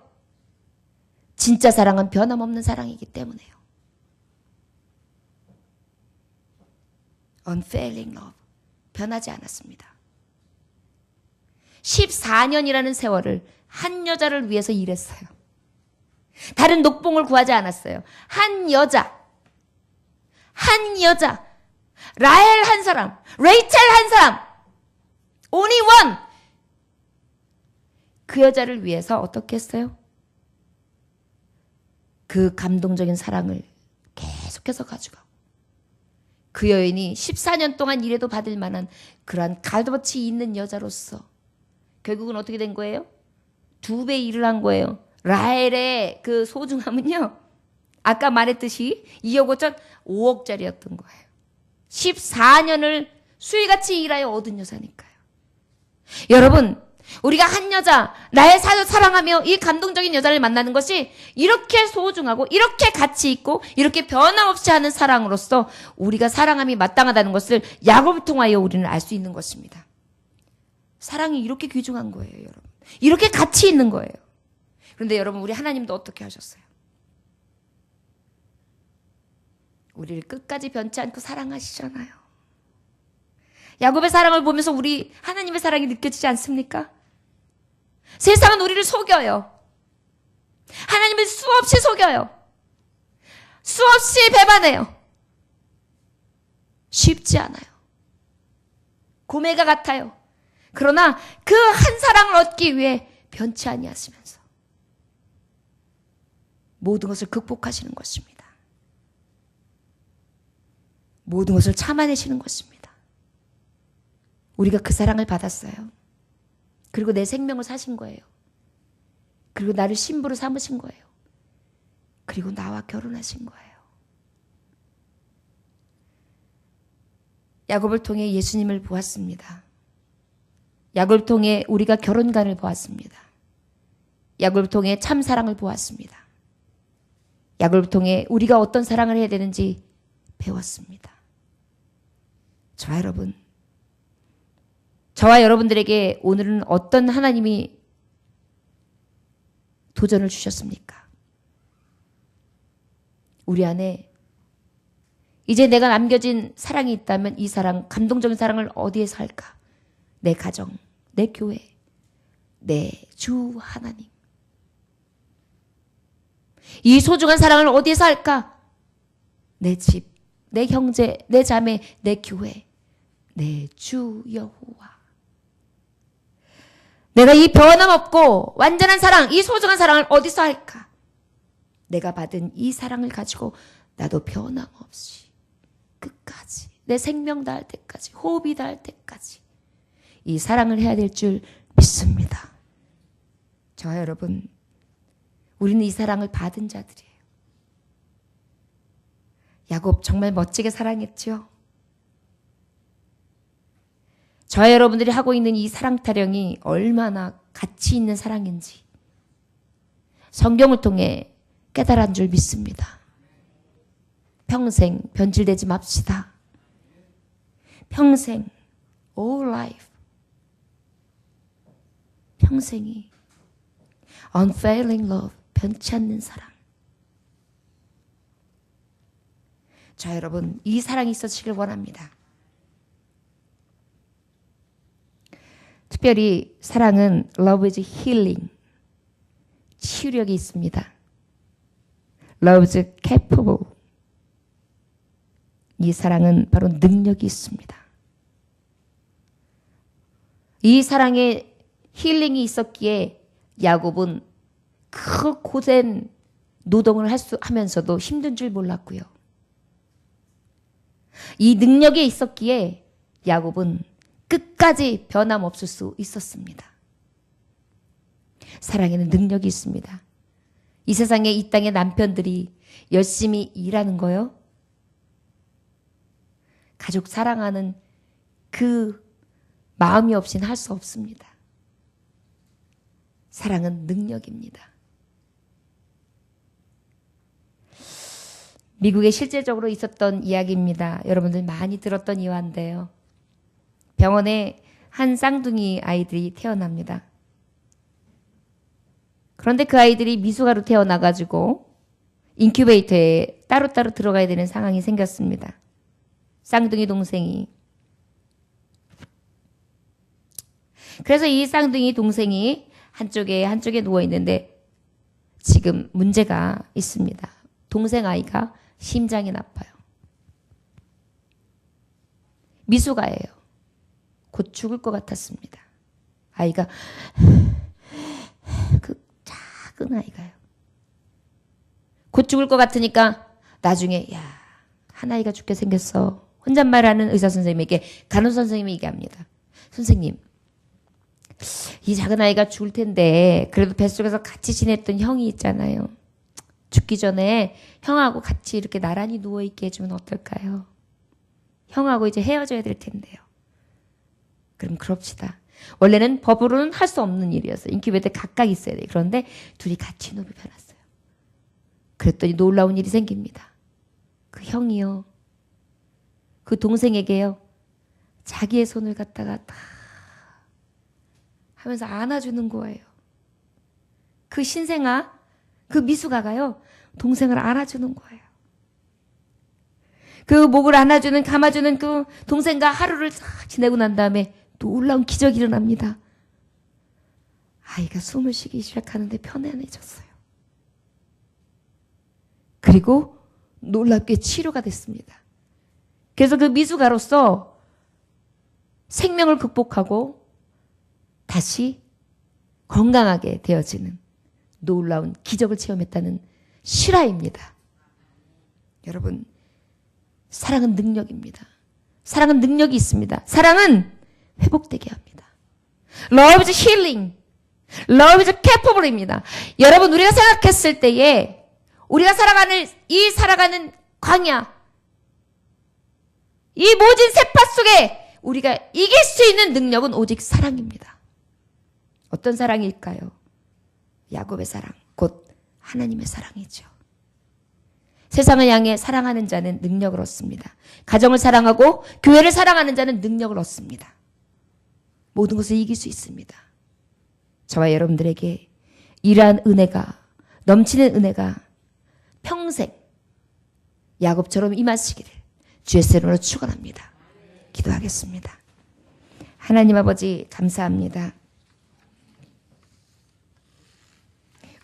진짜 사랑은 변함없는 사랑이기 때문에요. Unfailing love. 변하지 않았습니다. 14년이라는 세월을 한 여자를 위해서 일했어요. 다른 녹봉을 구하지 않았어요. 한 여자, 라헬 한 사람, 레이첼 한 사람, only one. 그 여자를 위해서 어떻게 했어요? 그 감동적인 사랑을 계속해서 가져가고 그 여인이 14년 동안 일해도 받을 만한 그러한 값어치 있는 여자로서 결국은 어떻게 된 거예요? 2배 일을 한 거예요. 라헬의 그 소중함은요. 아까 말했듯이 2억 5천 5억짜리였던 거예요. 14년을 수일같이 일하여 얻은 여자니까요. 여러분, 우리가 한 여자, 나의 사랑하며 이 감동적인 여자를 만나는 것이 이렇게 소중하고 이렇게 가치 있고 이렇게 변함없이 하는 사랑으로서 우리가 사랑함이 마땅하다는 것을 야곱을 통하여 우리는 알 수 있는 것입니다. 사랑이 이렇게 귀중한 거예요, 여러분. 이렇게 가치 있는 거예요. 그런데 여러분, 우리 하나님도 어떻게 하셨어요? 우리를 끝까지 변치 않고 사랑하시잖아요. 야곱의 사랑을 보면서 우리 하나님의 사랑이 느껴지지 않습니까? 세상은 우리를 속여요. 하나님은 수없이 속여요. 수없이 배반해요. 쉽지 않아요. 고매가 같아요. 그러나 그 한 사랑을 얻기 위해 변치 아니하시면서 모든 것을 극복하시는 것입니다. 모든 것을 참아내시는 것입니다. 우리가 그 사랑을 받았어요. 그리고 내 생명을 사신 거예요. 그리고 나를 신부로 삼으신 거예요. 그리고 나와 결혼하신 거예요. 야곱을 통해 예수님을 보았습니다. 야곱을 통해 우리가 결혼관을 보았습니다. 야곱을 통해 참 사랑을 보았습니다. 야곱을 통해 우리가 어떤 사랑을 해야 되는지 배웠습니다. 저와 여러분, 저와 여러분들에게 오늘은 어떤 하나님이 도전을 주셨습니까? 우리 안에 이제 내가 남겨진 사랑이 있다면 이 사랑, 감동적인 사랑을 어디에서 할까? 내 가정, 내 교회, 내 주 하나님. 이 소중한 사랑을 어디에서 할까? 내 집, 내 형제, 내 자매, 내 교회, 내 주 여호와. 내가 이 변함없고 완전한 사랑, 이 소중한 사랑을 어디서 할까? 내가 받은 이 사랑을 가지고 나도 변함없이 끝까지 내 생명 다할 때까지, 호흡이 다할 때까지 이 사랑을 해야 될 줄 믿습니다. 저와 여러분, 우리는 이 사랑을 받은 자들이에요. 야곱 정말 멋지게 사랑했죠. 저와 여러분들이 하고 있는 이 사랑 타령이 얼마나 가치 있는 사랑인지, 성경을 통해 깨달은 줄 믿습니다. 평생 변질되지 맙시다. 평생, all life. 평생이 unfailing love, 변치 않는 사랑. 자, 여러분, 이 사랑이 있어지길 원합니다. 특별히 사랑은 love is healing, 치유력이 있습니다. love is capable, 이 사랑은 바로 능력이 있습니다. 이 사랑에 힐링이 있었기에 야곱은 그 고된 노동을 하면서도 힘든 줄 몰랐고요. 이 능력이 있었기에 야곱은 끝까지 변함없을 수 있었습니다. 사랑에는 능력이 있습니다. 이 세상에 이 땅의 남편들이 열심히 일하는 거요. 가족 사랑하는 그 마음이 없이는 할 수 없습니다. 사랑은 능력입니다. 미국에 실제적으로 있었던 이야기입니다. 여러분들 많이 들었던 이야기인데요. 병원에 한 쌍둥이 아이들이 태어납니다. 그런데 그 아이들이 미숙아로 태어나가지고 인큐베이터에 따로따로 들어가야 되는 상황이 생겼습니다. 쌍둥이 동생이. 그래서 이 쌍둥이 동생이 한쪽에 누워 있는데 지금 문제가 있습니다. 동생 아이가 심장이 나빠요. 미숙아예요. 곧 죽을 것 같았습니다. 아이가 그 작은 아이가요. 곧 죽을 것 같으니까 나중에 야, 한 아이가 죽게 생겼어. 혼잣말하는 의사 선생님에게 간호사 선생님이 얘기합니다. 선생님, 이 작은 아이가 죽을 텐데 그래도 뱃속에서 같이 지냈던 형이 있잖아요. 죽기 전에 형하고 같이 이렇게 나란히 누워있게 해주면 어떨까요? 형하고 이제 헤어져야 될 텐데요. 그럼 그럽시다. 원래는 법으로는 할 수 없는 일이었어요. 인큐베이터에 각각 있어야 돼요. 그런데 둘이 같이 누워 편했어요. 그랬더니 놀라운 일이 생깁니다. 그 형이요, 그 동생에게요, 자기의 손을 갖다가 다 하면서 안아주는 거예요. 그 신생아, 그 미숙아가요, 동생을 안아주는 거예요. 그 목을 안아주는, 감아주는 그 동생과 하루를 싹 지내고 난 다음에 놀라운 기적이 일어납니다. 아이가 숨을 쉬기 시작하는데 편안해졌어요. 그리고 놀랍게 치료가 됐습니다. 그래서 그 미숙아로서 생명을 극복하고 다시 건강하게 되어지는 놀라운 기적을 체험했다는 실화입니다. 여러분, 사랑은 능력입니다. 사랑은 능력이 있습니다. 사랑은 회복되게 합니다. Love is healing. Love is capable입니다. 여러분, 우리가 생각했을 때에 우리가 살아가는 광야, 이 모진 세파 속에 우리가 이길 수 있는 능력은 오직 사랑입니다. 어떤 사랑일까요? 야곱의 사랑, 곧 하나님의 사랑이죠. 세상을 향해 사랑하는 자는 능력을 얻습니다. 가정을 사랑하고 교회를 사랑하는 자는 능력을 얻습니다. 모든 것을 이길 수 있습니다. 저와 여러분들에게 이러한 은혜가, 넘치는 은혜가 평생 야곱처럼 임하시기를 주의 이름으로 축원합니다. 기도하겠습니다. 하나님 아버지, 감사합니다.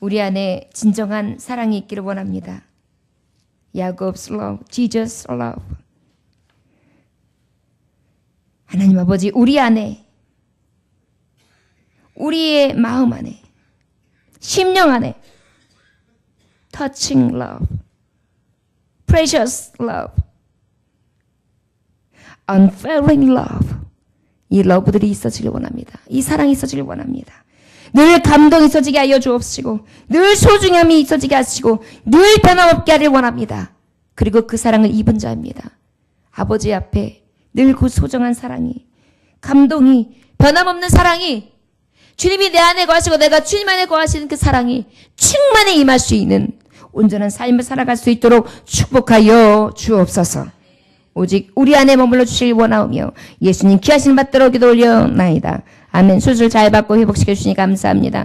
우리 안에 진정한 사랑이 있기를 원합니다. 야곱's love, Jesus' love. 하나님 아버지, 우리 안에, 우리의 마음 안에, 심령 안에 touching love, precious love, unfailing love, 이 러브들이 있어지길 원합니다. 이 사랑이 있어지길 원합니다. 늘 감동이 있어지게 하여 주옵시고, 늘 소중함이 있어지게 하시고, 늘 변함없게 하길 원합니다. 그리고 그 사랑을 입은 자입니다. 아버지 앞에 늘 그 소중한 사랑이, 감동이, 변함없는 사랑이 주님이 내 안에 거하시고 내가 주님 안에 거하시는 그 사랑이 충만히 임할 수 있는 온전한 삶을 살아갈 수 있도록 축복하여 주옵소서. 오직 우리 안에 머물러 주시길 원하오며 예수님 귀하신 받들어 기도 올려나이다. 아멘. 수술 잘 받고 회복시켜 주시니 감사합니다.